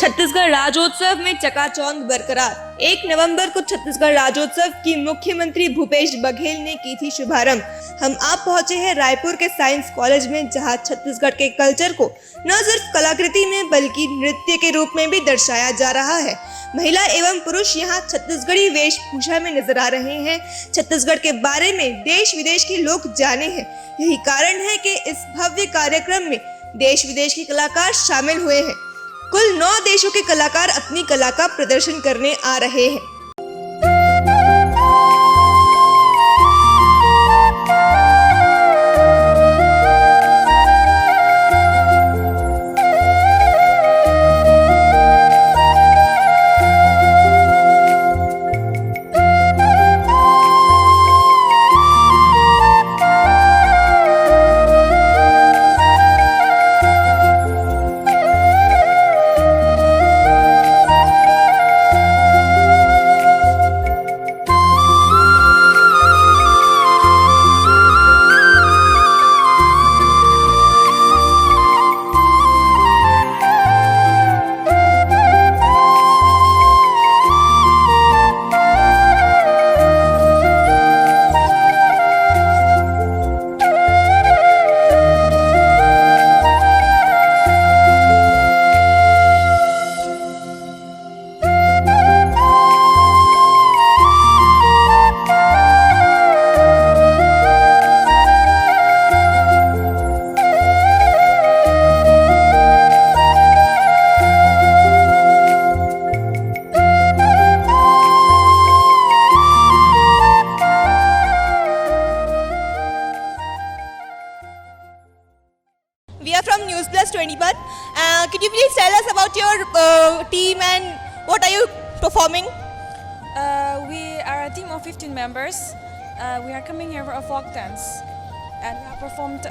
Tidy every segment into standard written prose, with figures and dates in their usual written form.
छत्तीसगढ़ राज्योत्सव में चकाचौंध बरकरार। 1 नवंबर को छत्तीसगढ़ राज्योत्सव की मुख्यमंत्री भूपेश बघेल ने की थी शुभारंभ। हम आप पहुंचे हैं रायपुर के साइंस कॉलेज में, जहां छत्तीसगढ़ के कल्चर को न सिर्फ कलाकृति में बल्कि नृत्य के रूप में भी दर्शाया जा रहा है। महिला एवं पुरुष यहां छत्तीसगढ़ी वेशभूषा में नजर आ रहे हैं। छत्तीसगढ़ के बारे में देश विदेश के लोग जाने हैं। यही कारण है कि इस भव्य कार्यक्रम में देश विदेश के कलाकार शामिल हुए हैं। कुल 9 देशों के कलाकार अपनी कला का प्रदर्शन करने आ रहे हैं। We are from News Plus 21. Could you please tell us about your team and what are you performing? We are a team of 15 members. We are coming here for a folk dance and we have performed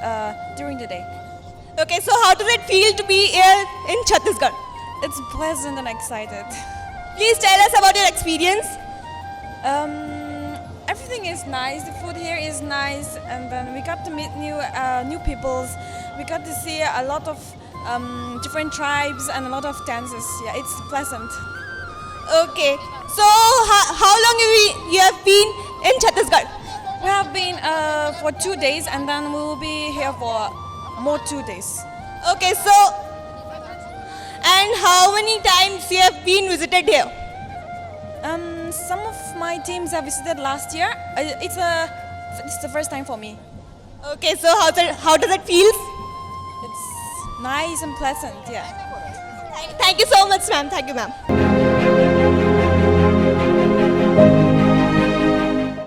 during the day. Okay, so how does it feel to be here in Chhattisgarh? It's pleasant and excited. Please tell us about your experience. Everything is nice. The food here is nice, and then we got to meet new peoples. We got to see a lot of different tribes and a lot of dances. Yeah, it's pleasant. Okay, so how long you have been in Chhattisgarh? We have been for 2 days, and then we will be here for more 2 days. Okay, so and how many times you have been visited here? Some of my teams have visited last year. It's the first time for me. Okay, so how does it feel? It's nice and pleasant. Yeah. Thank you so much, ma'am. Thank you, ma'am.